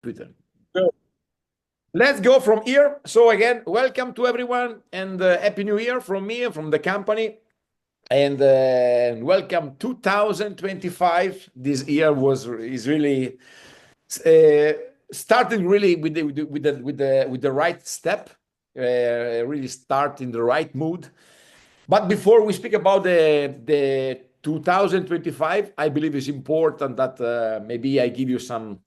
Twitter. So let's go from here. So again, welcome to everyone and Happy New Year from me and from the company. And welcome 2025. This year is really starting really with the right step, really start in the right mood. But before we speak about the 2025, I believe it's important that maybe I give you some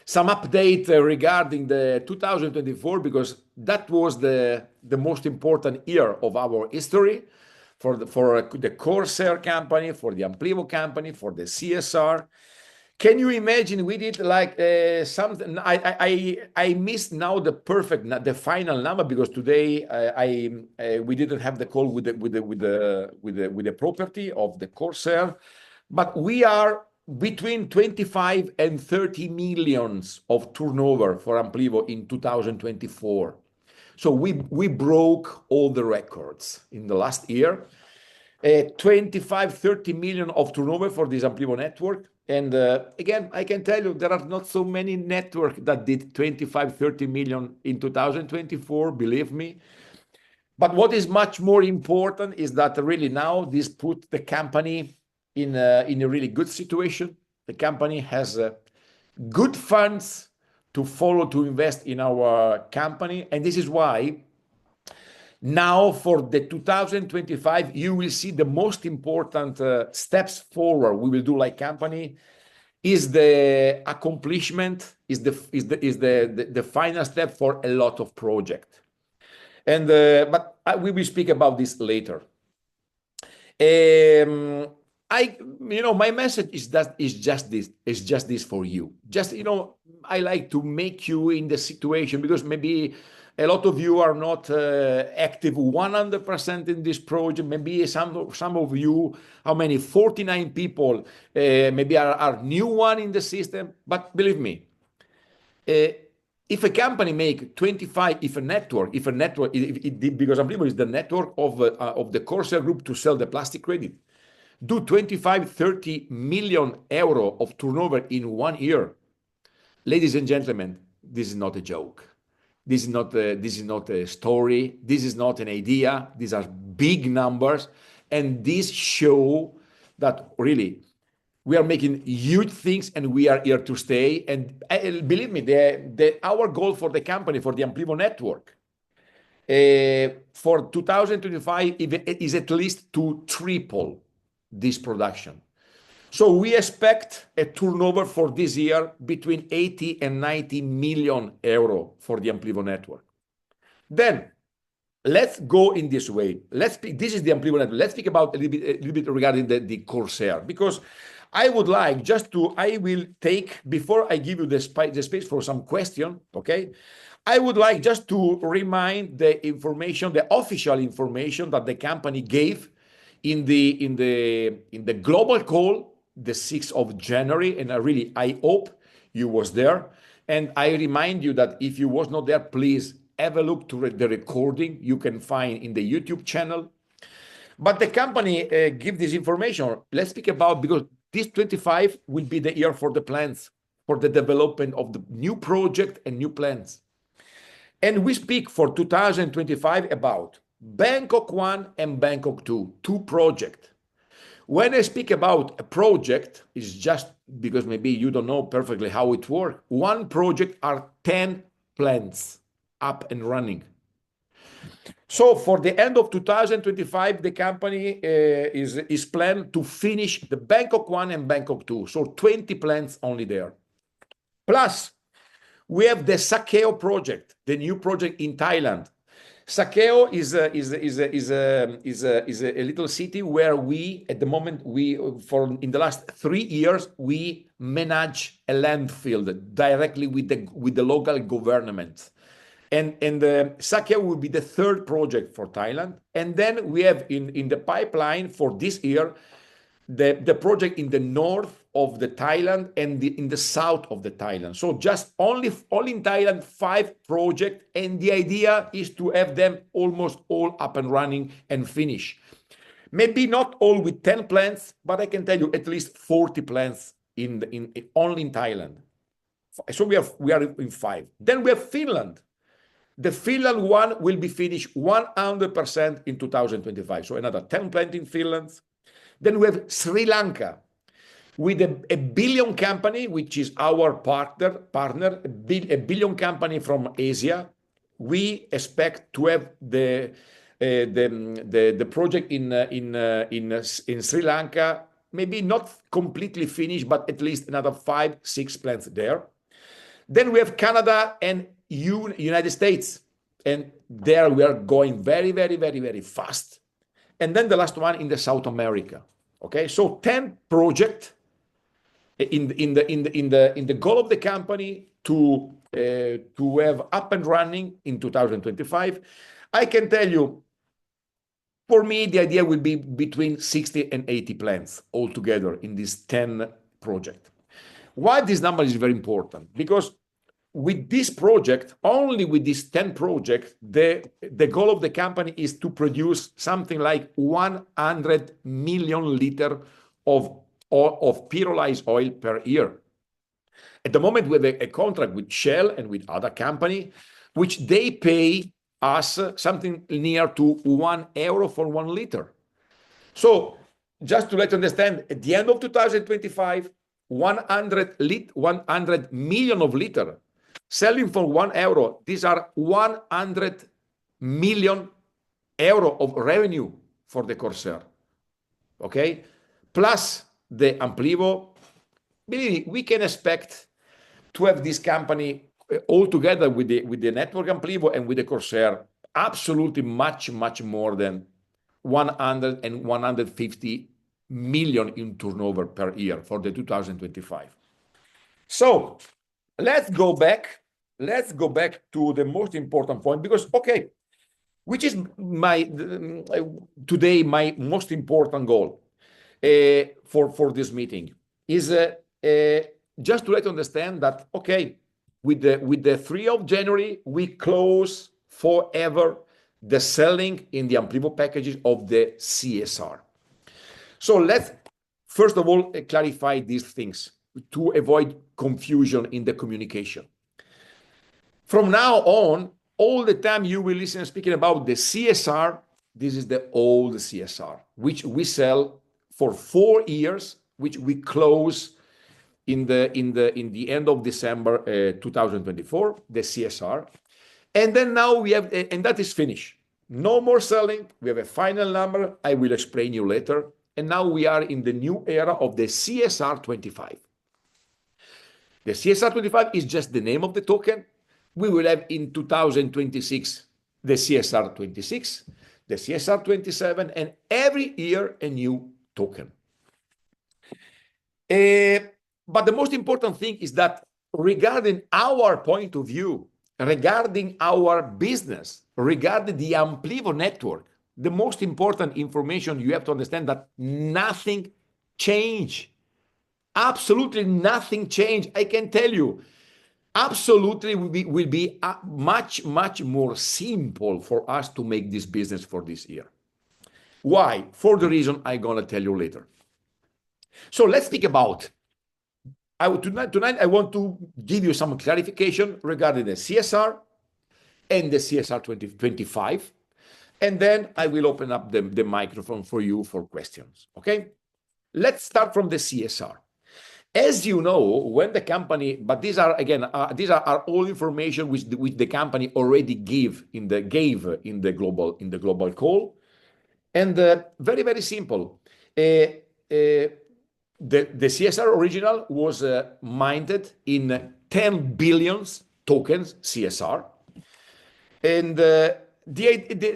update regarding the 2024, because that was the most important year of our history for the Corsair company, for the Amplivo company, for the CSR. Can you imagine we did like something? I missed now the final number, because today we didn't have the call with the property of the Corsair, but we are between 25 and 30 millions of turnover for Amplivo in 2024. So we broke all the records in the last year. 25, 30 million of turnover for this Amplivo network. And again, I can tell you there are not so many networks that did 25, 30 million in 2024, believe me. But what is much more important is that really now this put the company in a really good situation. The company has good funds to follow, to invest in our company. And this is why now for the 2025, you will see the most important steps forward we will do like company is the accomplishment, is the final step for a lot of projects. And but we will speak about this later. My message is just this for you. I like to make you in the situation, because maybe a lot of you are not active 100% in this project. Maybe some of you, how many? 49 people, maybe are new one in the system. But believe me, if a company make 25, if a network, because Amplivo is the network of the Corsair Group to sell the plastic credit, do 25, 30 million euro of turnover in 1 year. Ladies and gentlemen, this is not a joke. This is not a story. This is not an idea. These are big numbers. And these show that really we are making huge things and we are here to stay. And believe me, our goal for the company, for the Amplivo network, for 2025 is at least to triple this production. So we expect a turnover for this year between 80 and 90 million euro for the Amplivo network. Then let's go in this way. This is the Amplivo network. Let's speak about a little bit regarding the Corsair, because I would like I will take, before I give you the space for some question, okay? I would like just to remind the information, the official information that the company gave in the global call, the 6th of January, and I hope you was there. And I remind you that if you was not there, please have a look to the recording you can find in the YouTube channel. But the company give this information. Let's speak about, because this 25 will be the year for the plans, for the development of the new project and new plans. And we speak for 2025 about Bangkok 1 and Bangkok 2, two projects. When I speak about a project, it's just because maybe you don't know perfectly how it works. One project are 10 plants up and running. So for the end of 2025, the company is planned to finish the Bangkok 1 and Bangkok 2. So 20 plants only there. Plus, we have the Sakeo project, the new project in Thailand. Sakeo is a little city where we, at the moment, in the last 3 years, we manage a landfill directly with the local government. And Sakeo will be the third project for Thailand. And then we have in the pipeline for this year, the project in the north of the Thailand and in the south of the Thailand. So just only in Thailand, 5 projects. And the idea is to have them almost all up and running and finish. Maybe not all with 10 plants, but I can tell you at least 40 plants only in Thailand. So we are in 5. Then we have Finland. The Finland one will be finished 100% in 2025. So another 10 plants in Finland. Then we have Sri Lanka with a billion company, which is our partner, a billion company from Asia. We expect to have the project in Sri Lanka, maybe not completely finished, but at least another 5-6 plants there. Then we have Canada and United States, and there we are going very, very, very, very fast. And then the last one in the South America. Okay, so 10 projects in the goal of the company to have up and running in 2025. I can tell you, for me, the idea will be between 60 and 80 plants altogether in this 10 project. Why this number is very important? Because with this project, only with this 10 project, the goal of the company is to produce something like 100 million liters of pyrolyzed oil per year. At the moment, we have a contract with Shell and with other company, which they pay us something near to €1 for 1 liter. So just to let you understand, at the end of 2025, 100 million of liter selling for €1. These are 100 million euro of revenue for the Corsair. Okay, plus the Amplivo. Believe me, we can expect to have this company all together with the network Amplivo and with the Corsair absolutely much more than 100 and 150 million in turnover per year for the 2025. So let's go back to the most important point, because okay, which is today my most important goal for this meeting is just to let you understand that okay, with the 3 of January we close forever the selling in the Amplivo packages of the CSR. So let's first of all clarify these things to avoid confusion in the communication. From now on, all the time you will listen speaking about the CSR. This is the old CSR, which we sell for 4 years, which we close in the end of December 2024, the CSR. And then now we have, and that is finished. No more selling. We have a final number. I will explain you later. And now we are in the new era of the CSR 25. The CSR 25 is just the name of the token. We will have in 2026 the CSR 26, the CSR 27, and every year a new token. But the most important thing is that regarding our point of view, regarding our business, regarding the Amplivo network, the most important information you have to understand that nothing changed. Absolutely nothing changed. I can tell you, absolutely will be much more simple for us to make this business for this year. Why? For the reason I'm going to tell you later. So let's speak about tonight I want to give you some clarification regarding the CSR and the CSR 2025, and then I will open up the microphone for you for questions. Okay, let's start from the CSR. As you know, when the company, but these are again these are all information which the company already gave in the global call, and very simple. The CSR original was minted in 10 billion tokens CSR, and the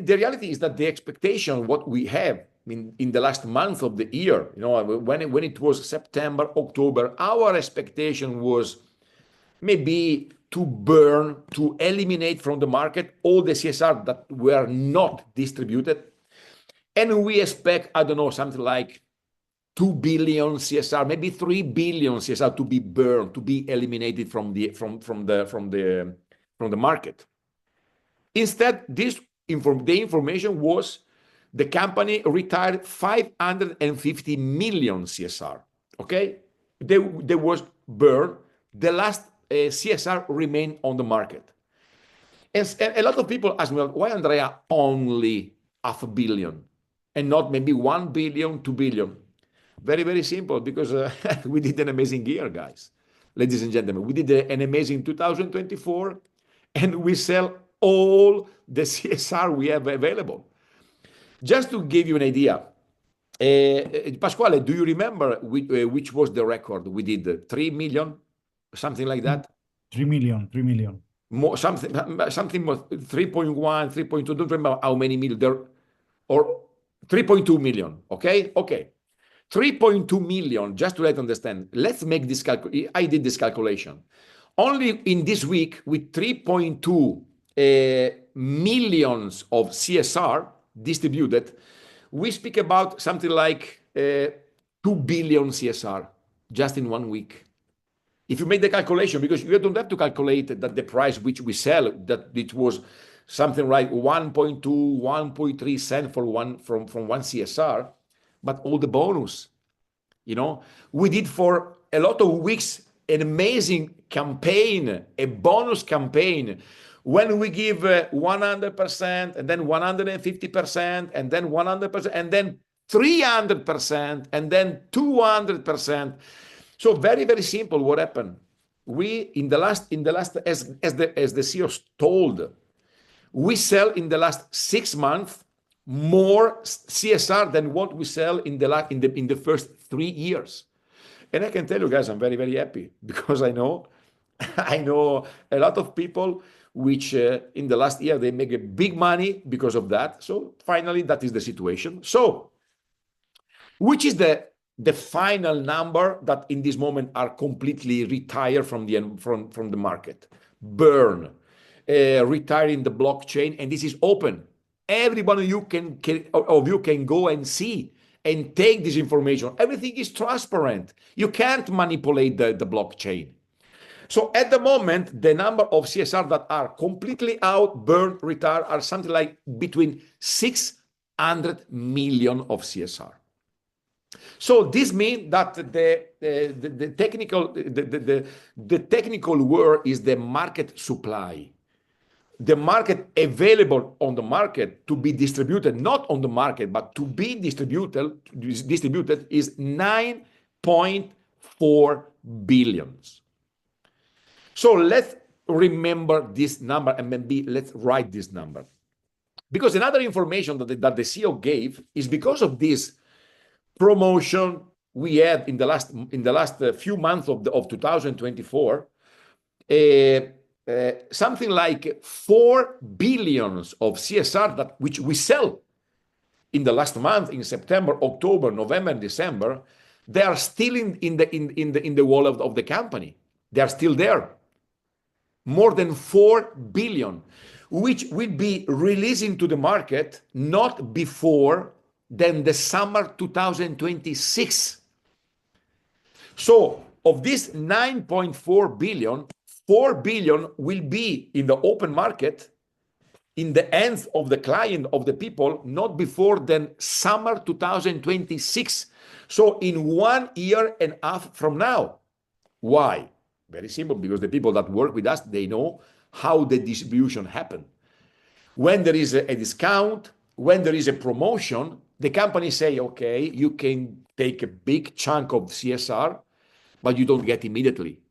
reality is that the expectation what we have in the last month of the year, you know, when it was September, October, our expectation was maybe to eliminate from the market all the CSR that were not distributed, and we expect, I don't know, something like 2 billion CSR, maybe 3 billion CSR to be burned, to be eliminated from the market. Instead, the information was the company retired 550 million CSR. Okay, they was burned. The last CSR remain on the market. And a lot of people ask me, why, Andrea, only $500 million and not maybe 1 billion, 2 billion? Very, very simple, because we did an amazing year, guys. Ladies and gentlemen, we did an amazing 2024, and we sell all the CSR we have available. Just to give you an idea, Pasquale, do you remember which was the record? We did 3 million, something like that? 3 million, 3 million. More, something 3.1, 3.2, don't remember how many million there, or 3.2 million, okay? Okay. 3.2 million, just to let you understand. Let's make this calculation. I did this calculation. Only in this week, with 3.2 millions of CSR distributed, we speak about something like 2 billion CSR just in 1 week. If you make the calculation, because you don't have to calculate that the price which we sell, that it was something like 1.2, 1.3 cents for one from one CSR, but all the bonus, we did for a lot of weeks an amazing campaign, a bonus campaign, when we give 100% and then 150% and then 100% and then 300% and then 200%. So very, very simple. What happened? We in the last as the CEO told, we sell in the last 6 months more CSR than what we sell in the first 3 years. And I can tell you guys, I'm very, very happy, because I know a lot of people which in the last year they make a big money because of that. So finally, that is the situation. So which is the final number that in this moment are completely retired from the market? Burn, retiring the blockchain, and this is open. Everybody you can go and see and take this information. Everything is transparent. You can't manipulate the blockchain. So at the moment, the number of CSR that are completely out, burned, retired are something like between 600 million of CSR. So this means that the technical word is the market supply. The market available on the market to be distributed, not on the market, but to be distributed is 9.4 billions. So let's remember this number, and maybe let's write this number. Because another information that the CEO gave is because of this promotion we had in the last few months of 2024, something like 4 billions of CSR which we sell in the last month, in September, October, November, and December, they are still in the wallet of the company. They are still there. More than 4 billion, which will be releasing to the market not before than the summer 2026. So of this 9.4 billion, 4 billion will be in the open market, in the hands of the client, of the people, not before than summer 2026. So in 1.5 years from now. Why? Very simple, because the people that work with us, they know how the distribution happens. When there is a discount, when there is a promotion, the company say, okay, you can take a big chunk of CSR, but you don't get immediately.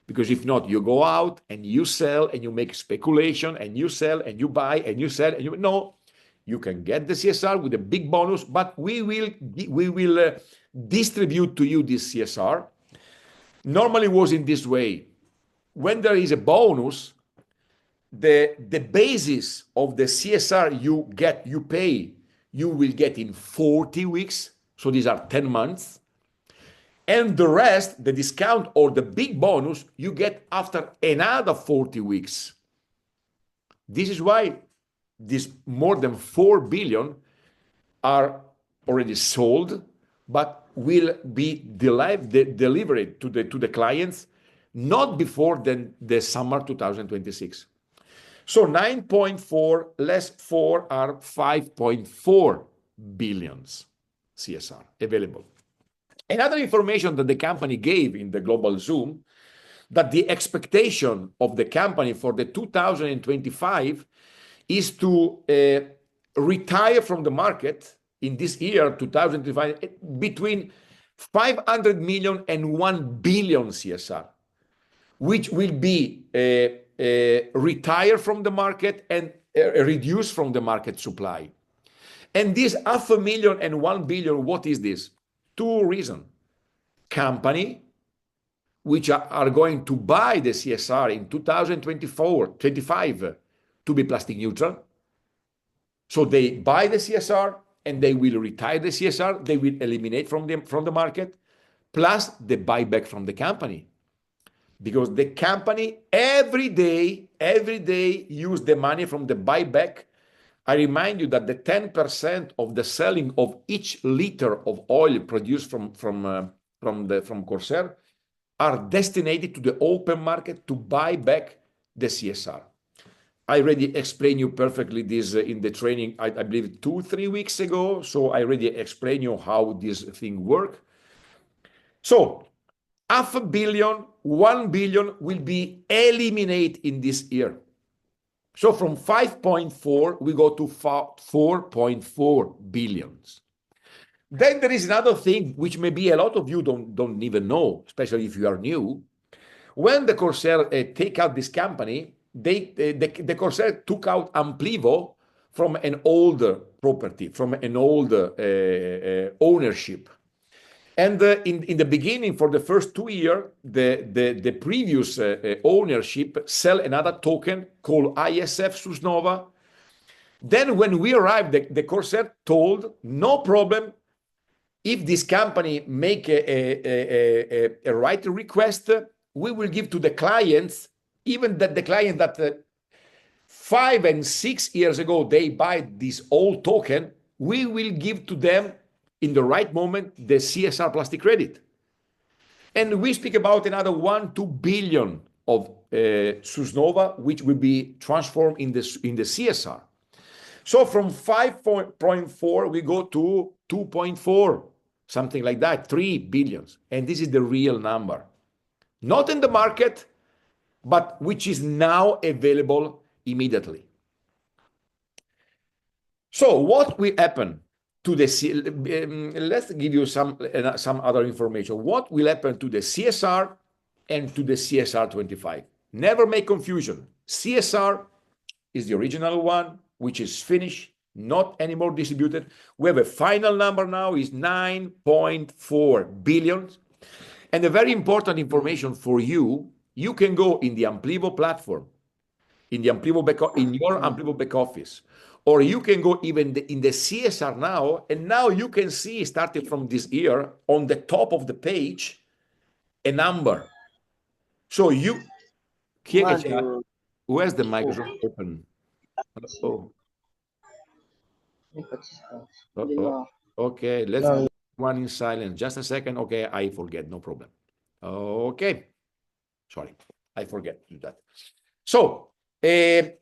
Because if not, you go out and you sell and you make speculation and you sell and you buy and you sell and no, you can get the CSR with a big bonus, but we will distribute to you this CSR. Normally it was in this way. When there is a bonus, the basis of the CSR you pay, you will get in 40 weeks. So these are 10 months. And the rest, the discount or the big bonus, you get after another 40 weeks. This is why this more than 4 billion are already sold, but will be delivered to the clients not before than the summer 2026. So 9.4 less 4 are 5.4 billions CSR available. Another information that the company gave in the global Zoom, that the expectation of the company for the 2025 is to retire from the market in this year, 2025, between 500 million and 1 billion CSR, which will be retired from the market and reduced from the market supply. And this 500,000 and 1 billion, what is this? Two reasons. Company, which are going to buy the CSR in 2024-25 to be plastic neutral. So they buy the CSR and they will retire the CSR. They will eliminate from the market, plus the buyback from the company. Because the company every day use the money from the buyback. I remind you that the 10% of the selling of each liter of oil produced from Corsair are destined to the open market to buy back the CSR. I already explained you perfectly this in the training, I believe 2-3 weeks ago. So I already explained you how this thing works. So 500 million, 1 billion will be eliminated in this year. So from 5.4, we go to 4.4 billions. Then there is another thing which maybe a lot of you don't even know, especially if you are new. When the Corsair take out this company, the Corsair took out Amplivo from an older property, from an older ownership. And in the beginning, for the first 2 years, the previous ownership sell another token called ISF Susnova. Then when we arrived, the Corsair told, no problem, if this company make a right request, we will give to the clients, even that the client that 5 and 6 years ago, they buy this old token, we will give to them in the right moment, the CSR plastic credit. And we speak about another 1-2 billion of Susnova, which will be transformed in the CSR. So from 5.4, we go to 2.4, something like that, 3 billions. And this is the real number. Not in the market, but which is now available immediately. So what will happen to the let's give you some other information. What will happen to the CSR and to the CSR 25? Never make confusion. CSR is the original one, which is finished, not anymore distributed. We have a final number now is 9.4 billion. And a very important information for you, you can go in the Amplivo platform, in the Amplivo in your Amplivo back office, or you can go even in the CSR now, and now you can see, starting from this year, on the top of the page, a number. So you... Where's the microphone open? Oh. Okay, let's do one in silence. Just a second. Okay, I forget. No problem. Okay. Sorry, I forget to do that. So, in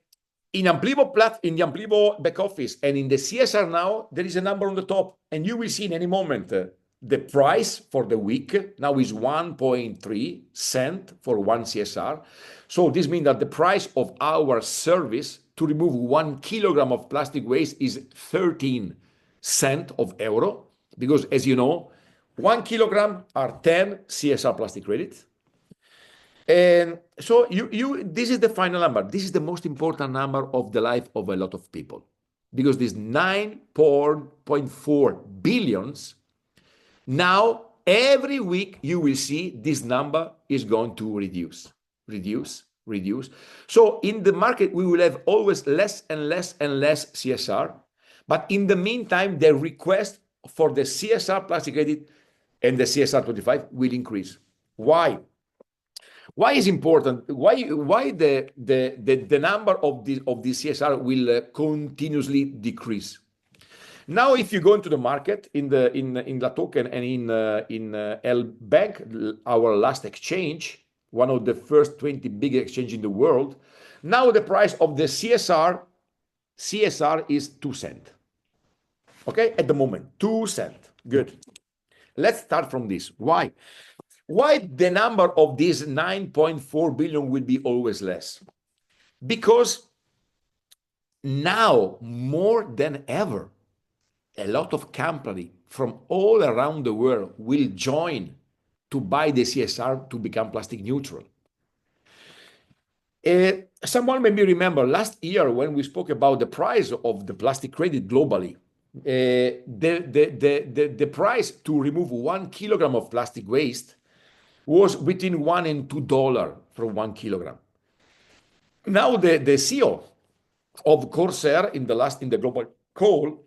the Amplivo back office and in the CSR now, there is a number on the top, and you will see in any moment the price for the week now is 1.3 cents for 1 CSR. So this means that the price of our service to remove 1 kilogram of plastic waste is 13 cents of euro, because as you know, 1 kilogram are 10 CSR plastic credits. And so this is the final number. This is the most important number of the life of a lot of people, because this 9.4 billions, now every week you will see this number is going to reduce. So in the market, we will have always less and less and less CSR. But in the meantime, the request for the CSR plastic credit and the CSR 25 will increase. Why? Why is important? Why the number of the CSR will continuously decrease? Now, if you go into the market in La Token and in El Bank, our last exchange, one of the first 20 big exchanges in the world, now the price of the CSR is 2 cents. Okay, at the moment, 2 cents. Good. Let's start from this. Why? Why the number of these 9.4 billion will be always less? Because now, more than ever, a lot of companies from all around the world will join to buy the CSR to become plastic neutral. Someone maybe remember last year when we spoke about the price of the plastic credit globally, the price to remove 1 kilogram of plastic waste was between $1 and $2 for 1 kilogram. Now the CEO of Corsair in the global call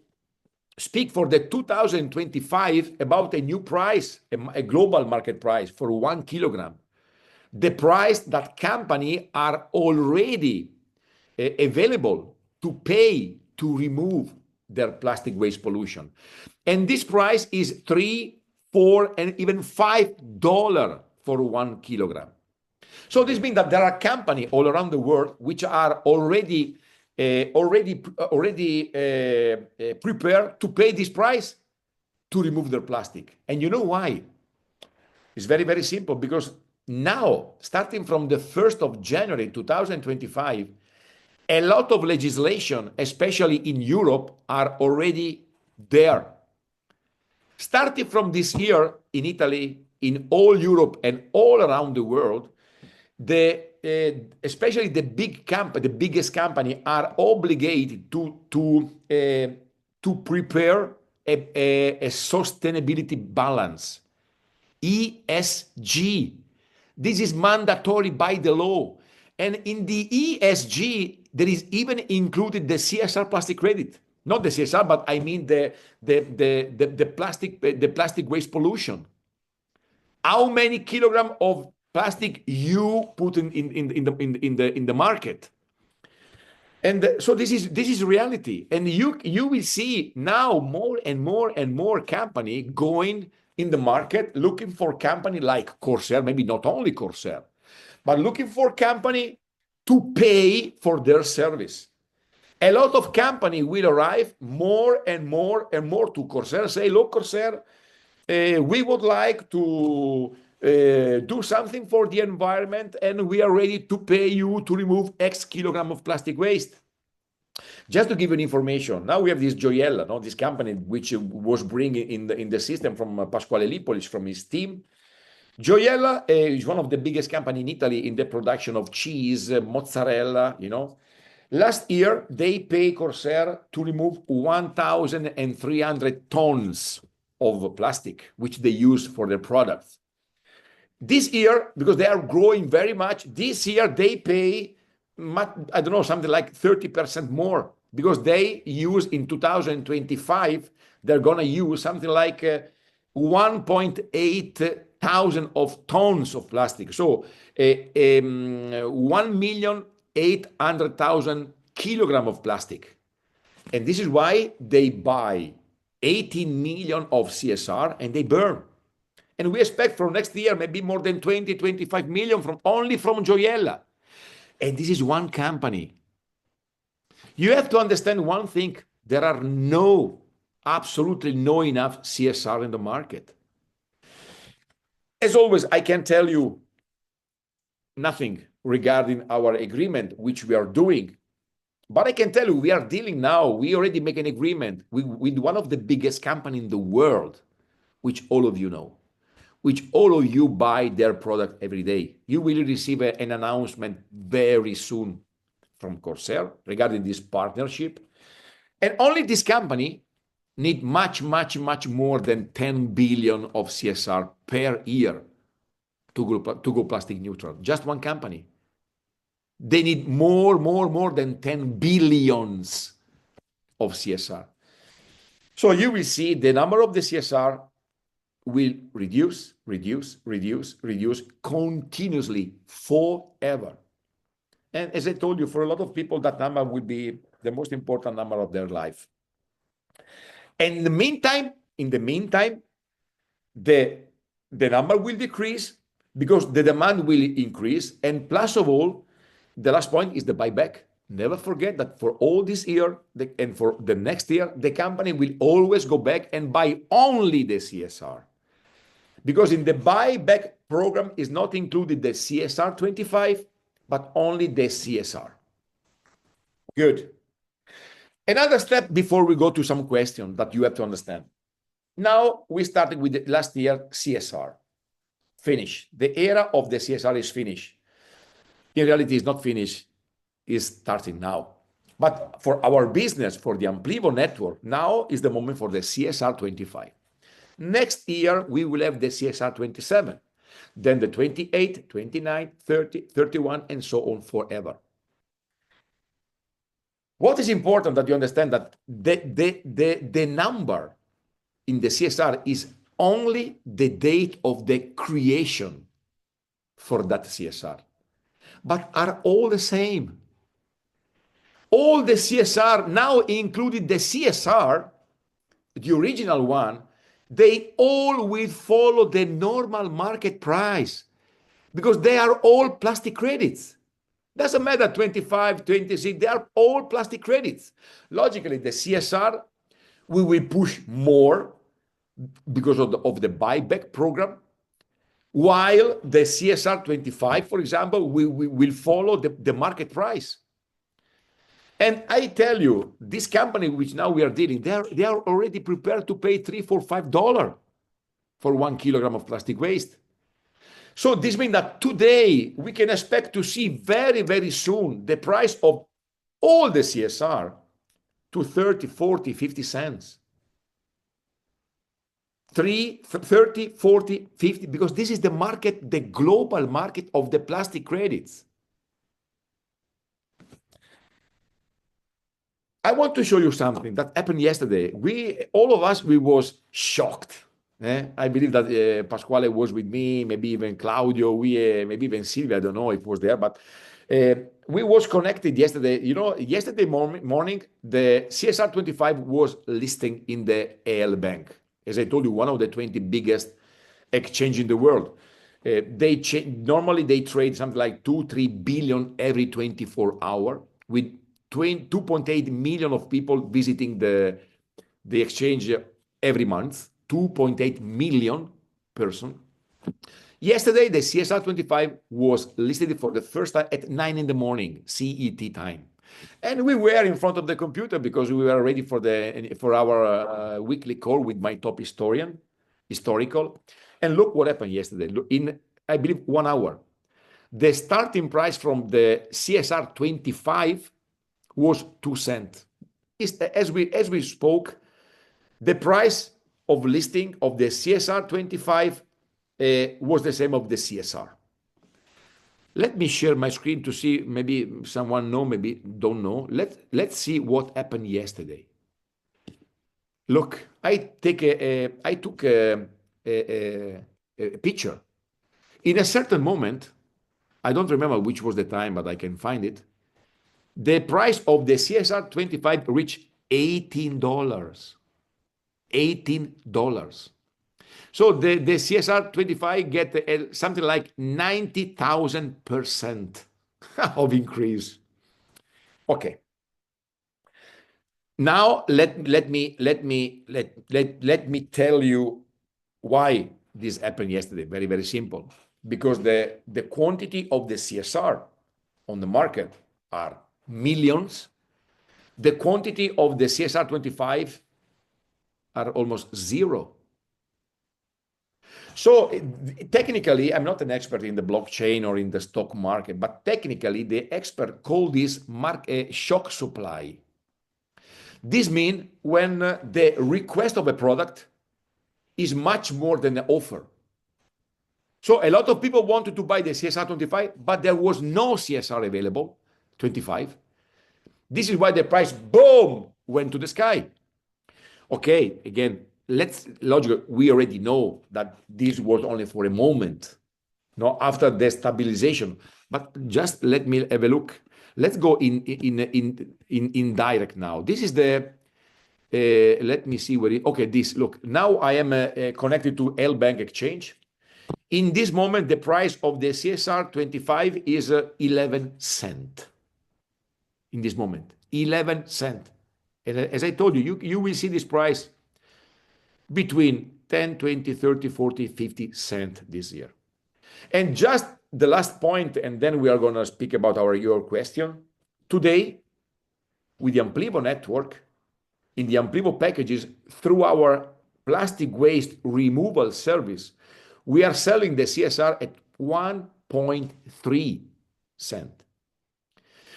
speak for the 2025 about a new price, a global market price for 1 kilogram. The price that companies are already available to pay to remove their plastic waste pollution. And this price is $3, $4, and even $5 for 1 kilogram. So this means that there are companies all around the world which are already prepared to pay this price to remove their plastic. And you know why? It's very, very simple, because now, starting from the 1st of January 2025, a lot of legislation, especially in Europe, are already there. Starting from this year in Italy, in all Europe and all around the world, especially the biggest company are obligated to prepare a sustainability balance, ESG. This is mandatory by the law. And in the ESG, there is even included the CSR plastic credit. Not the CSR, but I mean the plastic waste pollution. How many kilograms of plastic you put in the market? And so this is reality. And you will see now more and more company going in the market looking for company like Corsair, maybe not only Corsair, but looking for company to pay for their service. A lot of company will arrive more and more to Corsair, say, look, Corsair, we would like to do something for the environment, and we are ready to pay you to remove X kilogram of plastic waste. Just to give you information, now we have this Gioiella, this company which was bringing in the system from Pasquale Lippolis, from his team. Gioiella is one of the biggest companies in Italy in the production of cheese, mozzarella, Last year, they pay Corsair to remove 1,300 tons of plastic, which they use for their products. This year, because they are growing very much, this year they pay, I don't know, something like 30% more, because they use in 2025, they're going to use something like 1.8 thousand of tons of plastic. So 1,800,000 kilograms of plastic. And this is why they buy 18 million of CSR and they burn. And we expect for next year maybe more than 25 million only from Gioiella. And this is one company. You have to understand one thing. There are absolutely no enough CSR in the market. As always, I can tell you nothing regarding our agreement, which we are doing. But I can tell you, we are dealing now. We already make an agreement with one of the biggest companies in the world, which all of you know, which all of you buy their product every day. You will receive an announcement very soon from Corsair regarding this partnership. And only this company need much more than 10 billion of CSR per year to go plastic neutral. Just one company. They need more than 10 billions of CSR. So you will see the number of the CSR will reduce continuously forever. And as I told you, for a lot of people, that number will be the most important number of their life. And in the meantime, the number will decrease because the demand will increase. And plus of all, the last point is the buyback. Never forget that for all this year and for the next year, the company will always go back and buy only the CSR. because in the buyback program is not included the CSR 25, but only the CSR. Good. Another step before we go to some questions that you have to understand. Now we started with the last year CSR. Finish. The era of the CSR is finished. In reality, it's not finished. It's starting now. But for our business, for the Amplivo network, now is the moment for the CSR 25. Next year, we will have the CSR 27. Then the 28, 29, 30, 31, and so on forever. What is important that you understand that the number in the CSR is only the date of the creation for that CSR, but are all the same. All the CSR now included the CSR, the original one, they all will follow the normal market price because they are all plastic credits. Doesn't matter 25, 26, they are all plastic credits. Logically, the CSR, we will push more because of the buyback program, while the CSR 25, for example, we will follow the market price. And I tell you, this company which now we are dealing, they are already prepared to pay $3, $4, $5 for 1 kilogram of plastic waste. So this means that today we can expect to see very, very soon the price of all the CSR to 30, 40, 50 cents. 30, 40, 50, because this is the market, the global market of the plastic credits. I want to show you something that happened yesterday. All of us, we was shocked. I believe that Pasquale was with me, maybe even Claudio, maybe even Silvia, I don't know if it was there, but we was connected yesterday. You know, yesterday morning, the CSR 25 was listing in the AL Bank. As I told you, one of the 20 biggest exchange in the world. Normally they trade something like 2-3 billion every 24 hours with 2.8 million of people visiting the exchange every month. 2.8 million person. Yesterday, the CSR 25 was listed for the first time at 9 in the morning, CET time. And we were in front of the computer because we were ready for our weekly call with my top historical. And look what happened yesterday. In, I believe, 1 hour. The starting price from the CSR 25 was 2 cents. As we spoke, the price of listing of the CSR 25 was the same of the CSR. Let me share my screen to see, maybe someone know, maybe don't know. Let's see what happened yesterday. Look, I took a picture. In a certain moment, I don't remember which was the time, but I can find it. The price of the CSR 25 reached $18. $18. So the CSR 25 get something like 90,000% of increase. Okay. Now let me tell you why this happened yesterday. Very, very simple. Because the quantity of the CSR on the market are millions. The quantity of the CSR 25 are almost zero. So technically, I'm not an expert in the blockchain or in the stock market, but technically the expert call this shock supply. This means when the request of a product is much more than the offer. So a lot of people wanted to buy the CSR 25, but there was no CSR available, 25. This is why the price, boom, went to the sky. Okay, again, we already know that this was only for a moment, no, after the stabilization. But just let me have a look. Let's go in direct now. This is the, let me see where okay, this, look, now I am connected to L Bank Exchange. In this moment, the price of the CSR 25 is 11 cents. In this moment, 11 cents. And as I told you, you will see this price between 10, 20, 30, 40, 50 cents this year. And just the last point, and then we are going to speak about your question. Today, with the Amplivo network, in the Amplivo packages, through our plastic waste removal service, we are selling the CSR at 1.3 cent.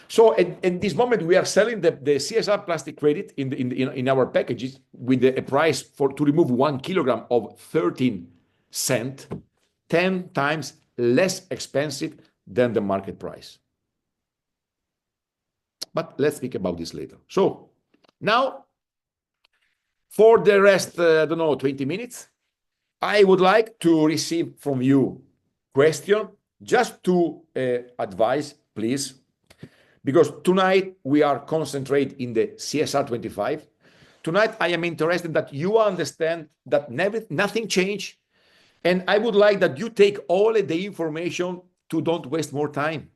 So at this moment, we are selling the CSR plastic credit in our packages with a price to remove 1 kilogram of 13 cents, 10 times less expensive than the market price. But let's speak about this later. So now, for the rest, I don't know, 20 minutes, I would like to receive from you question, just to advise, please, because tonight we are concentrating in the CSR 25. Tonight, I am interested that you understand that nothing changed. And I would like that you take all the information to don't waste more time,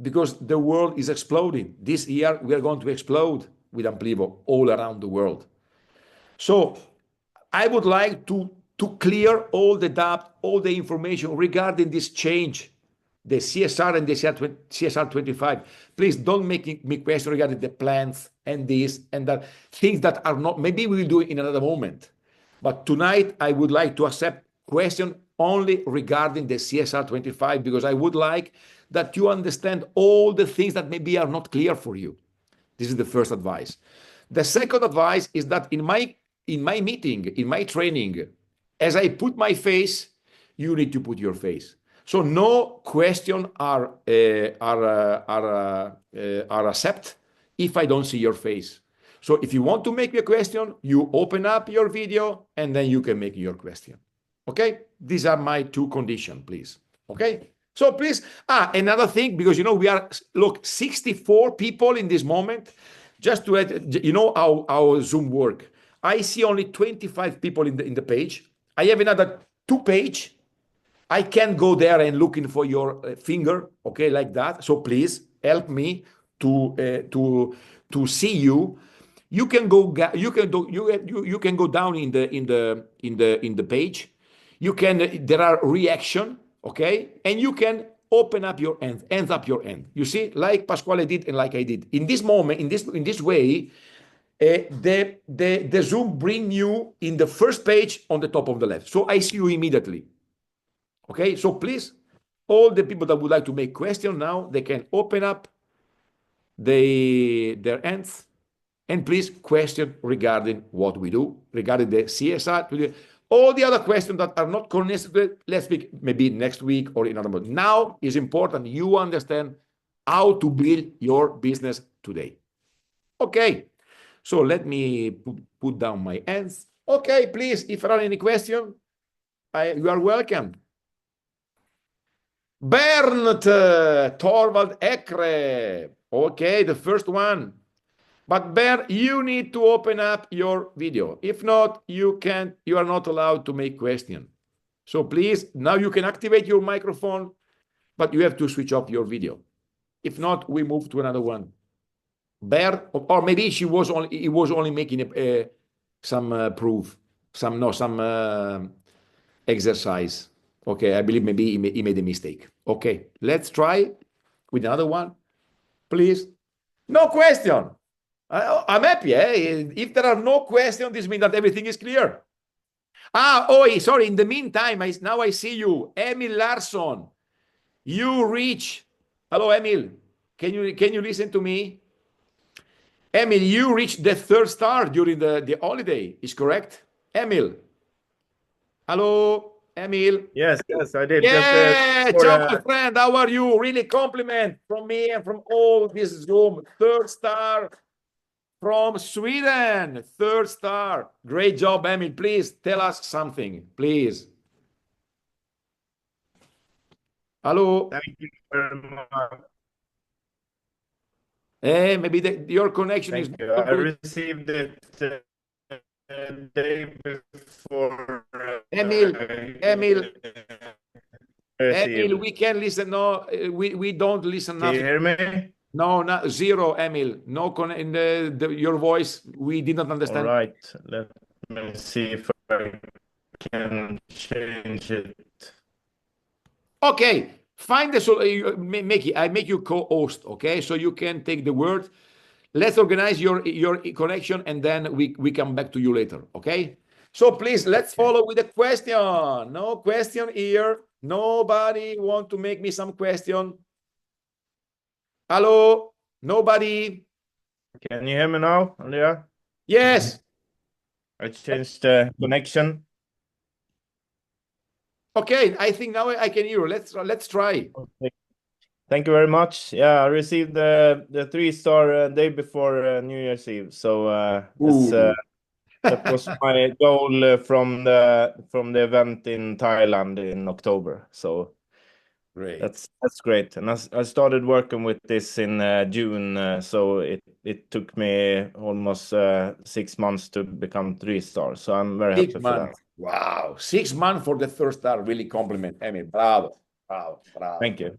because the world is exploding. This year, we are going to explode with Amplivo all around the world. So I would like to clear all the doubt, all the information regarding this change, the CSR and the CSR 25. Please don't make me question regarding the plans and this and that, things that are not, maybe we will do it in another moment. But tonight, I would like to accept question only regarding the CSR 25, because I would like that you understand all the things that maybe are not clear for you. This is the first advice. The second advice is that in my meeting, in my training, as I put my face, you need to put your face. So no question are accept if I don't see your face. So if you want to make a question, you open up your video and then you can make your question. Okay, these are my two conditions, please. Okay, so please, another thing, because we are 64 people in this moment. Just to add, how Zoom work. I see only 25 people in the page. I have another 2 page. I can go there and looking for your finger, okay, like that. So please help me to see you. You can go down in the page. There are reaction, okay, and you can open up your hands up your hand. You see, like Pasquale did and like I did. In this moment, in this way, the Zoom bring you in the first page on the top of the left. So I see you immediately. Okay, so please, all the people that would like to make questions now, they can open up their hands and please question regarding what we do, regarding the CSR. All the other questions that are not connected, let's speak maybe next week or in another month. Now is important you understand how to build your business today. Okay, so let me put down my hands. Okay, please, if there are any questions, you are welcome. Bernd Torvald Ekre. Okay, the first one. But Bernd, you need to open up your video. If not, you are not allowed to make questions. So please, now you can activate your microphone, but you have to switch off your video. If not, we move to another one. Bernd, or maybe he was only making some proof, some exercise. Okay, I believe maybe he made a mistake. Okay, let's try with another one, please. No question. I'm happy. If there are no questions, this means that everything is clear. Sorry. In the meantime, now I see you, Emil Larsson. You reach. Hello, Emil. Can you listen to me? Emil, you reached the 3rd star during the holiday. Is correct, Emil? Hello, Emil. Yes, I did. Yeah, ciao, my friend. How are you? Really compliment from me and from all this Zoom. 3rd star. From Sweden, 3rd star. Great job, Emil. Please tell us something, please. Hello. Thank you very much. Maybe your connection is. You. I received it the day before. Emil, we can listen. No, we don't listen. Can you hear me? No, not zero, Emil. No, your voice, we did not understand. All right, let me see if I can change it. Okay, find the I make you co-host, okay? So you can take the word. Let's organize your connection, and then we come back to you later, okay? So please, let's follow with the question. No question here. Nobody want to make me some question. Hello? Nobody? Can you hear me now, Andrea? Yes. I changed the connection. Okay, I think now I can hear you. Let's try. Okay. Thank you very much. Yeah, I received the 3-star day before New Year's Eve. So that was my goal from the event in Thailand in October. So Great. that's great. And I started working with this in June. So it took me almost 6 months to become 3-star. So I'm very happy for that. Wow, 6 months for the third star. Really compliment, Emil. Bravo, bravo, bravo. Thank you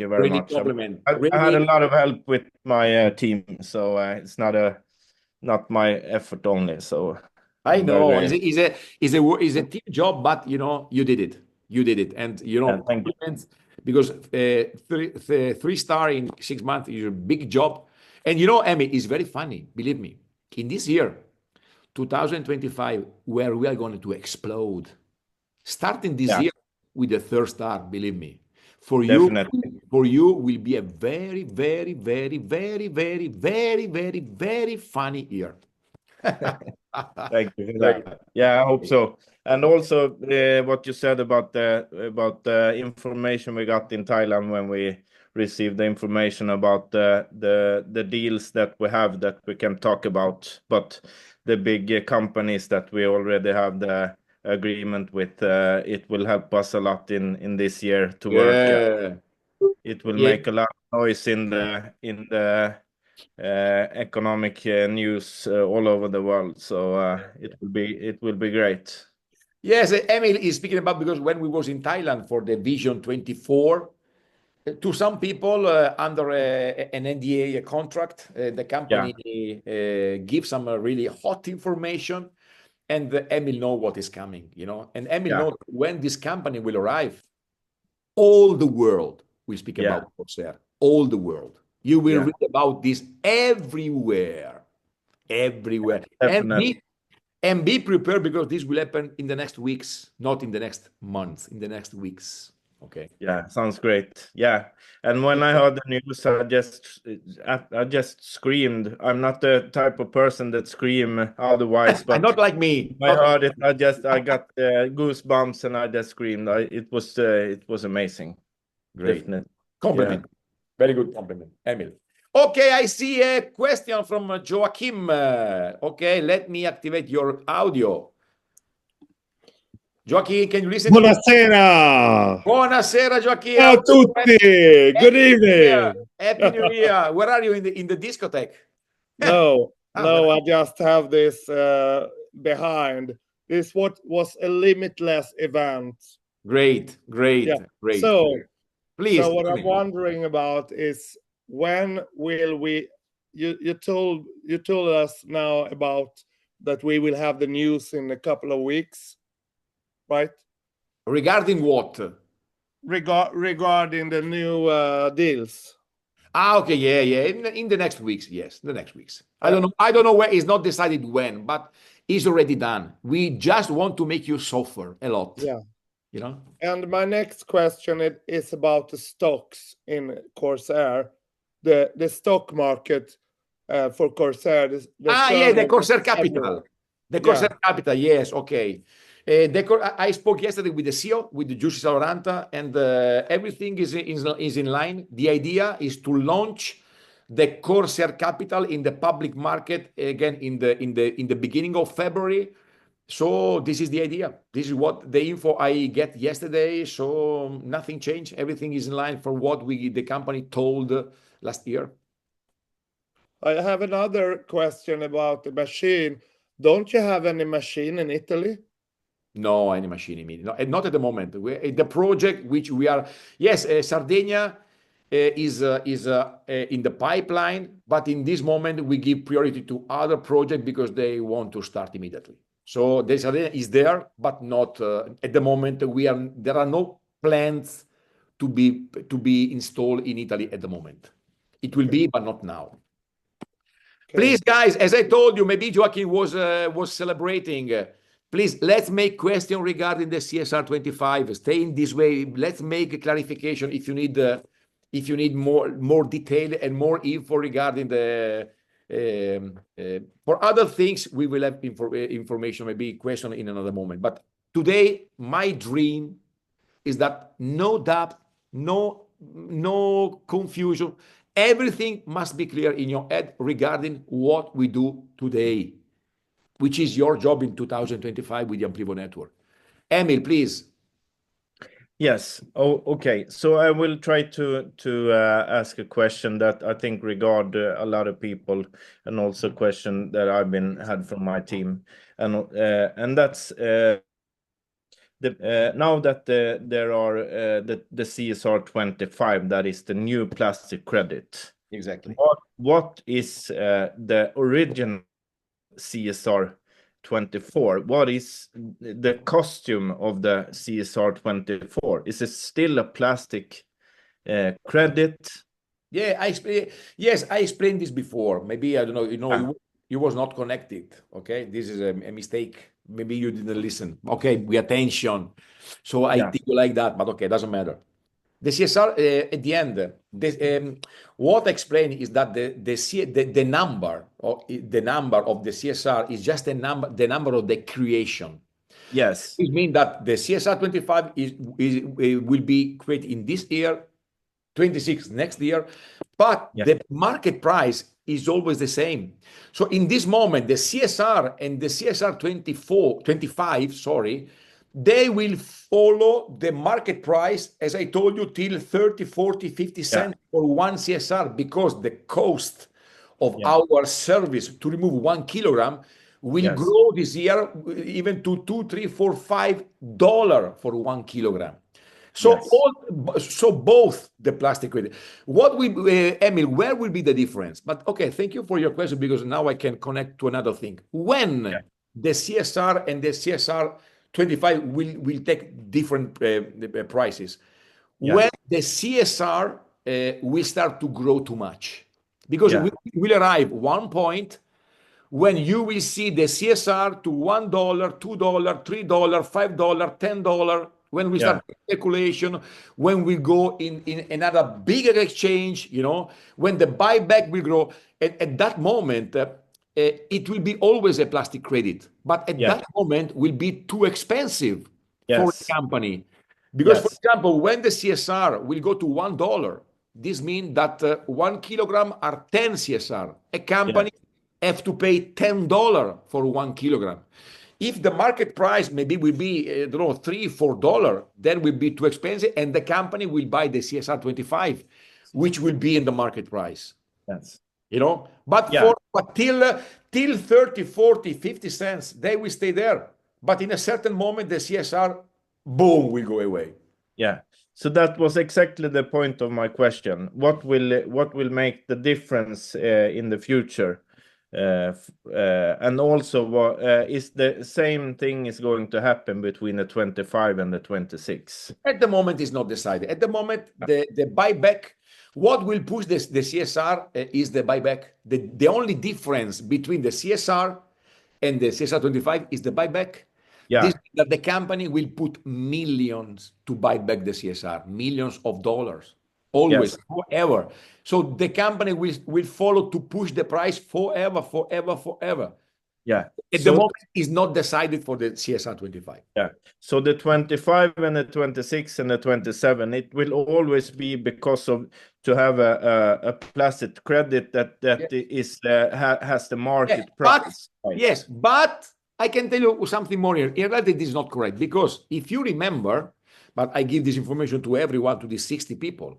very Really much. compliment. I had a lot of help with my team, so it's not my effort only. So I know it's very a team job, but you did it, and thank you. compliments, because 3-star in 6 months is a big job. And Emil, is very funny. Believe me, in this year, 2025, where we are going to explode, starting this year with the third star. Believe me, for Definitely. you will be a very, very, very, very, very, very, very, very funny year. Thank you for that. Yeah, I hope so. And also, what you said about the information we got in Thailand when we received the information about the deals that we have that we can talk about, but the big companies that we already have the agreement with, it will help us a lot in this year to work. It will make a lot of noise in the economic news all over the world. So it will be great. Yes, Emil is speaking about, because when we was in Thailand for the Vision 24, to some people under an NDA contract, the company gives some really hot information, and Emil know what is coming, and Emil knows when this company will arrive, all the world will speak about Corsair. All the world. You will read about this everywhere. Definitely. And be prepared, because this will happen in the next weeks, not in the next months, in the next weeks. Okay. Yeah, sounds great. Yeah. And when I heard the news, I just screamed. I'm not the type of person that scream otherwise, but not like me. I heard it. I got goosebumps and I just screamed. It was amazing. Great. Definitely. Compliment. Very good compliment, Emil. Okay, I see a question from Joachim. Okay, let me activate your audio. Joachim, can you listen? Buonasera. Buonasera, Joachim. Ciao a tutti. Good evening. Happy New Year. Where are you in the discotheque? No, I just have this behind. This what was a limitless event. Great. So, please. So what I'm wondering about is, when will we? You told us now about that we will have the news in a couple of weeks, right? Regarding what? Regarding the new deals. Okay, yeah. In the next weeks, yes, the next weeks. I don't know where. It's not decided when, but it's already done. We just want to make you suffer a lot. Yeah. And my next question is about the stocks in Corsair, the stock market for Corsair. The Corsair Capital. The Corsair Capital, yes, okay. I spoke yesterday with the CEO, with the Giussi Saloranta, and everything is in line. The idea is to launch the Corsair Capital in the public market again in the beginning of February. So this is the idea. This is what the info I get yesterday. So nothing changed. Everything is in line for what the company told last year. I have another question about the machine. Don't you have any machine in Italy? No, any machine in Italy. No, not at the moment. The project which we are, yes, Sardinia is in the pipeline, but in this moment we give priority to other projects because they want to start immediately. So this arena is there, but not at the moment. There are no plans to be installed in Italy at the moment. It will be, but not now. Please, guys, as I told you, maybe Joachim was celebrating. Please, let's make question regarding the CSR 25. Stay in this way. Let's make a clarification if you need more detail and more info regarding the. For other things, we will have information, maybe question in another moment. But today, my dream is that no doubt, no confusion. Everything must be clear in your head regarding what we do today, which is your job in 2025 with the Amplivo network. Emil, please. Yes. Oh, okay. So I will try to ask a question that I think regard a lot of people, and also a question that I've had from my team, and that's now that there are the CSR 25, that is the new plastic credit. Exactly. What is the original CSR 24? What is the costume of the CSR 24? Is it still a plastic credit? Yeah, I explained this before. Maybe I don't know. You was not connected. Okay, this is a mistake. Maybe you didn't listen. Okay, we attention. So I think you like that, but okay, doesn't matter. The CSR at the end, what I explained is that the number of the CSR is just the number of the creation. Yes. It means that the CSR 25 will be created in this year, 26 next year, but the market price is always the same. So in this moment, the CSR and the CSR 25, sorry, they will follow the market price, as I told you, till 30, 40, 50 cents for one CSR, because the cost of our service to remove 1 kilogram will grow this year even to $2, $3, $4, $5 for 1 kilogram. So so both the plastic credit. Emil, where will be the difference? But okay, thank you for your question, because now I can connect to another thing. When the CSR and the CSR 25 will take different prices. When the CSR will start to grow too much, because we will arrive one point when you will see the CSR to $1, $2, $3, $5, $10. When we start speculation, when we go in another bigger exchange, when the buyback will grow, at that moment, it will be always a plastic credit, but at that moment will be too expensive for the company. Because, for example, when the CSR will go to $1, this means that 1 kilogram are 10 CSR. A company have to pay $10 for 1 kilogram. If the market price maybe will be, I don't know, $3, $4, then will be too expensive, and the company will buy the CSR 25, which will be in the market price. Yes. But till 30, 40, 50 cents, they will stay there. But in a certain moment, the CSR, boom, will go away. Yeah. So that was exactly the point of my question. What will make the difference in the future? And also, is the same thing is going to happen between the 25 and the 26? At the moment, it's not decided. At the moment, the buyback, what will push the CSR is the buyback. The only difference between the CSR and the CSR 25 is the buyback. This means that the company will put millions to buy back the CSR, millions of dollars, always, forever. So the company will follow to push the price forever. Yeah. At the moment, it's not decided for the CSR 25. Yeah. So the 25 and the 26 and the 27, it will always be because of to have a plastic credit that is has the market price. But I can tell you something more here. In reality, this is not correct, because if you remember, but I give this information to everyone, to these 60 people,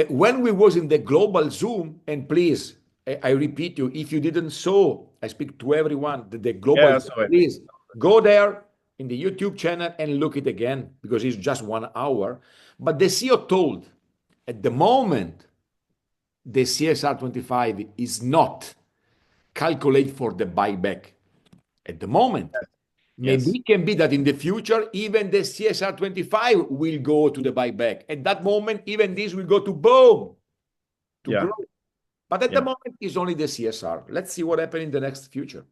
when we was in the global Zoom, and please, I repeat you, if you didn't saw, I speak to everyone, the global Zoom, please go there in the YouTube channel and look it again, because it's just 1 hour. But the CEO told, at the moment, the CSR 25 is not calculated for the buyback. at the moment. Maybe Yes. it can be that in the future, even the CSR 25 will go to the buyback. At that moment, even this will go to boom, to Yeah. grow. But at the Yeah. moment, it's only the CSR. Let's see what happens in the next future.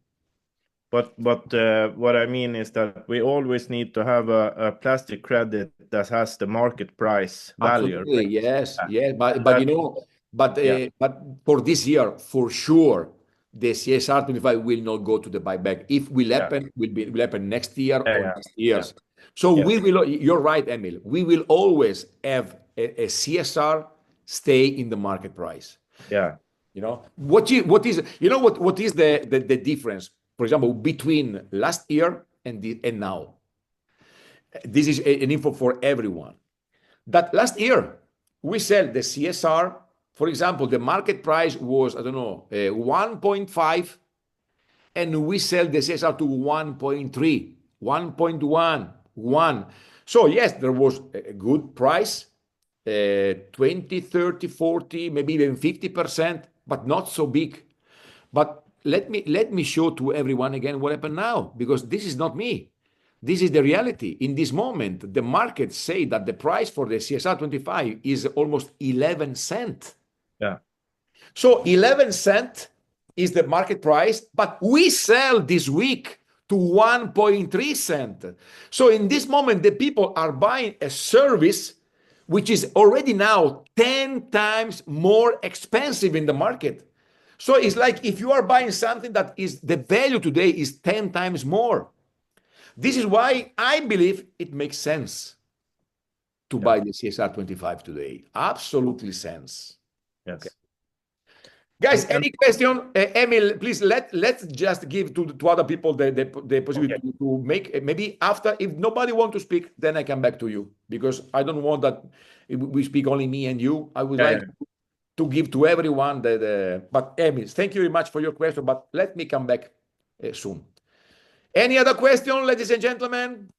But what I mean is that we always need to have a plastic credit that has the market price value. Absolutely, Right? yes, yes. But That- you know, Yeah. but for this year, for sure, the CSR 25 will not go to the buyback. If will happen, will happen next year or Yeah. next years. So Yes. we will. You're right, Emil. We will always have a CSR stay in the market price. Yeah. You know what is the difference, for example, between last year and now. This is an info for everyone. That last year we sell the CSR, for example, the market price was, I don't know, 1.5, and we sell the CSR to 1.3, 1.1, 1. So yes, there was a good price, 20, 30, 40, maybe even 50%, but not so big. But let me show to everyone again what happened now, because this is not me. This is the reality. In this moment, the markets say that the price for the CSR 25 is almost 11 cents. Yeah. So 11 cents is the market price, but we sell this week to 1.3 cents. So in this moment, the people are buying a service which is already now 10 times more expensive in the market. So it's like if you are buying something that is the value today is 10 times more. This is why I believe it makes sense to buy the CSR 25 today. Absolutely sense. Yes. Okay. Guys, any question? Emil, please let's just give to other people the possibility to make, maybe after, if nobody wants to speak, then I come back to you, because I don't want that we speak only me and you. I would like to give to everyone but Emil, thank you very much for your question, but let me come back soon. Any other question, ladies and gentlemen?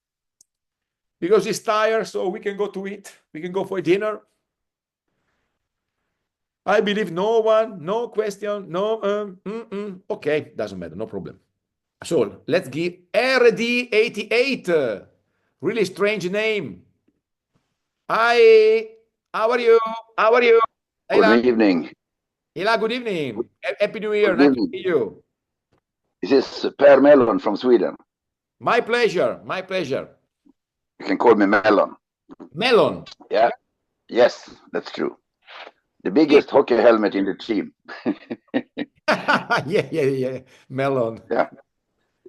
Because it's tired, so we can go to eat. We can go for dinner. I believe no one, no question, no, okay, doesn't matter, no problem. So let's give RD88, really strange name. Hi, how are you? How are you? Good evening. Hila, good evening. Happy New Year. Good Nice evening. to meet you. This is Per Mellon from Sweden. My pleasure. My pleasure. You can call me Mellon. Mellon. Yeah. Yes, that's true. The biggest hockey helmet in the team. Yeah. Mellon. Yeah,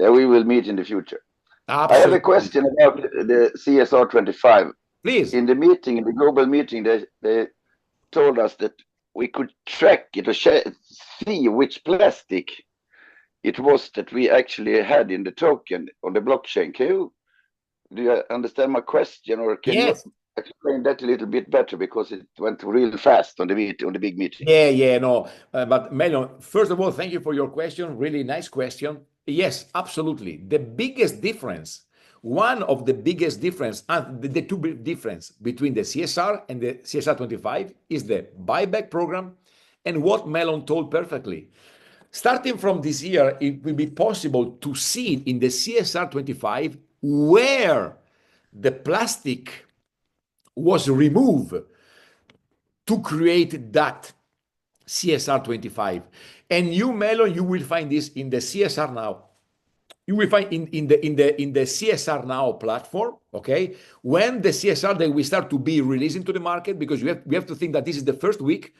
we will meet in the future. Absolutely. I have a question about the CSR 25. Please. In the meeting, in the global meeting, they told us that we could track it or see which plastic it was that we actually had in the token on the blockchain. Do you understand my question, or can you explain that a little bit better, because it went real fast on the big meeting? Yeah, no. But Mellon, first of all, thank you for your question. Really nice question. Yes, absolutely. The biggest difference, one of the biggest difference, and the two big difference between the CSR and the CSR 25 is the buyback program, and what Mellon told perfectly. Starting from this year, it will be possible to see in the CSR 25 where the plastic was removed to create that CSR 25. And you, Mellon, you will find this in the CSR Now. You will find in the CSR Now platform, okay? When the CSR, they will start to be released into the market, because we have to think that this is the first week.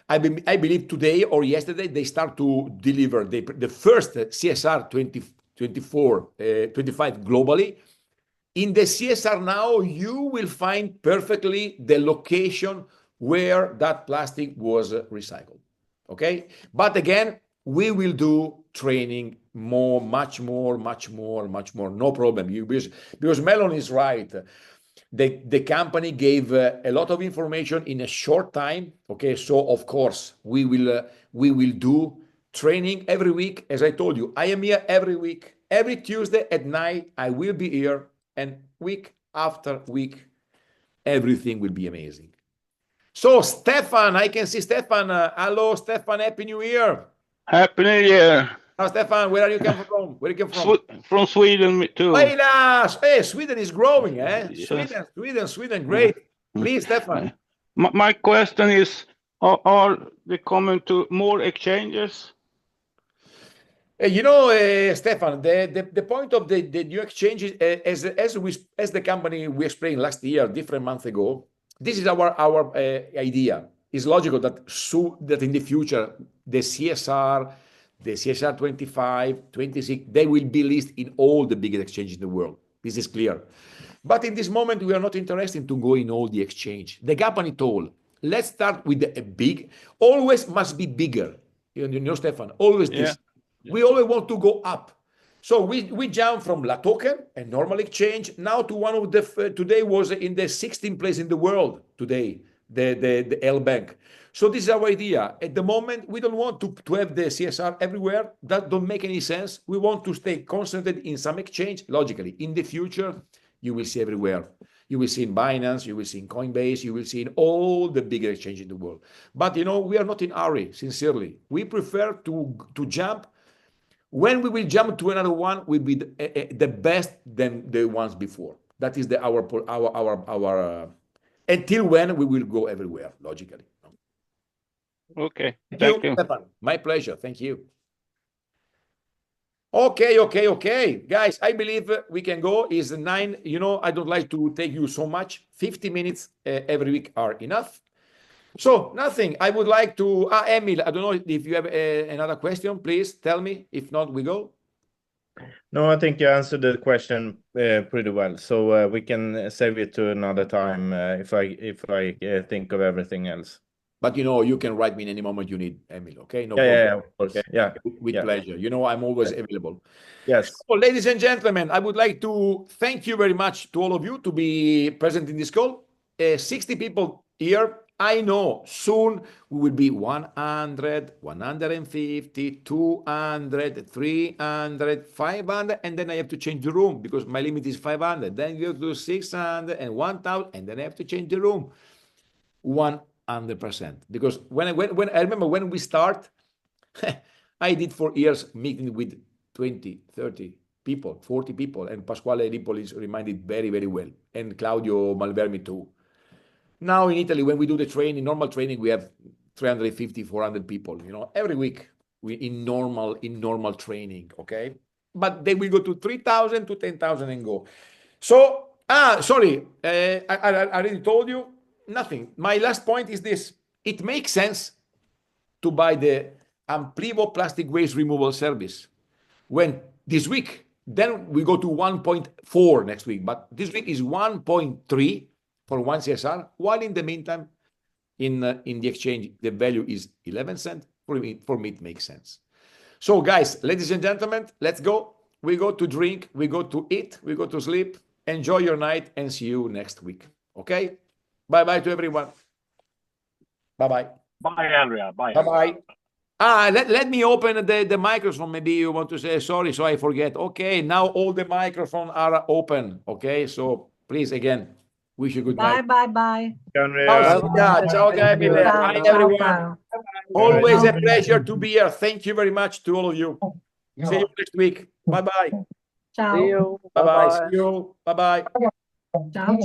I believe today or yesterday they start to deliver the first CSR 25 globally. In the CSR Now, you will find perfectly the location where that plastic was recycled. Okay, but again, we will do training much more. No problem. Because Mellon is right. The company gave a lot of information in a short time. Okay, so of course we will do training every week. As I told you, I am here every week. Every Tuesday at night, I will be here, and week after week, everything will be amazing. So Stefan, I can see Stefan. Hello, Stefan. Happy New Year. Happy New Year. Now, Stefan, where are you coming from? Where you come from? From Sweden too. Hey, Sweden is growing, eh? Yes. Sweden, great. Please, Stefan. My question is, are they coming to more exchanges? Stefan, the point of the new exchanges, as the company we explained last year, different month ago, this is our idea. It's logical that in the future the CSR 25, 26, they will be listed in all the biggest exchanges in the world. This is clear. But in this moment, we are not interested to go in all the exchange. The company told, let's start with a big, always must be bigger. You know, Stefan, always this. Yeah. We always want to go up. So we jump from La Token, a normal exchange, now to one of the, today was in the 16th place in the world today, the L Bank. So this is our idea. At the moment, we don't want to have the CSR everywhere. That don't make any sense. We want to stay concentrated in some exchange. Logically, in the future, you will see everywhere. You will see in Binance, you will see in Coinbase, you will see in all the bigger exchanges in the world. But we are not in a hurry, sincerely. We prefer to jump. When we will jump to another one, will be the best than the ones before. That is our until when we will go everywhere, logically. Okay, thank you. Stefan. My pleasure. Thank you. Okay. Guys, I believe we can go. Is 9. I don't like to take you so much. 50 minutes every week are enough. So nothing. I would like to, Emil, I don't know if you have another question, please tell me. If not, we go. No, I think you answered the question pretty well. So we can save it to another time if I think of everything else. But you can write me in any moment you need, Emil. Okay, no Yeah, problem. of course. Okay? Yeah, with pleasure. I'm always available. Yes. So, ladies and gentlemen, I would like to thank you very much to all of you to be present in this call. 60 people here. I know soon we will be 100, 150, 200, 300, 500, and then I have to change the room because my limit is 500. Then you have to do 600 and 1,000, and then I have to change the room. 100%. Because when I remember when we start, I did for years meeting with 20, 30 people, 40 people, and Pasquale Ripoli is reminded very, very well, and Claudio Malvermi too. Now in Italy, when we do the training, normal training, we have 350, 400 people, every week in normal training, okay? But they will go to 3,000 to 10,000 and go. So, sorry, I already told you, nothing. My last point is this. It makes sense to buy the Amplivo plastic waste removal service when this week, then we go to 1.4 next week, but this week is 1.3 for one CSR, while in the meantime, in the exchange, the value is 11 cents. For me, it makes sense. So guys, ladies and gentlemen, let's go. We go to drink, we go to eat, we go to sleep. Enjoy your night and see you next week. Okay? Bye-bye to everyone. Bye-bye. Bye, Andrea. Bye. Bye-bye. Let me open the microphone. Maybe you want to say sorry, so I forget. Okay, now all the microphones are open. Okay, so please again, wish you good night. Bye. Ciao, Gabriele. Bye, everyone. Always a pleasure to be here. Thank you very much to all of you. See you next week. Bye-bye. Ciao. See you. Bye-bye. See you. Bye-bye. Ciao.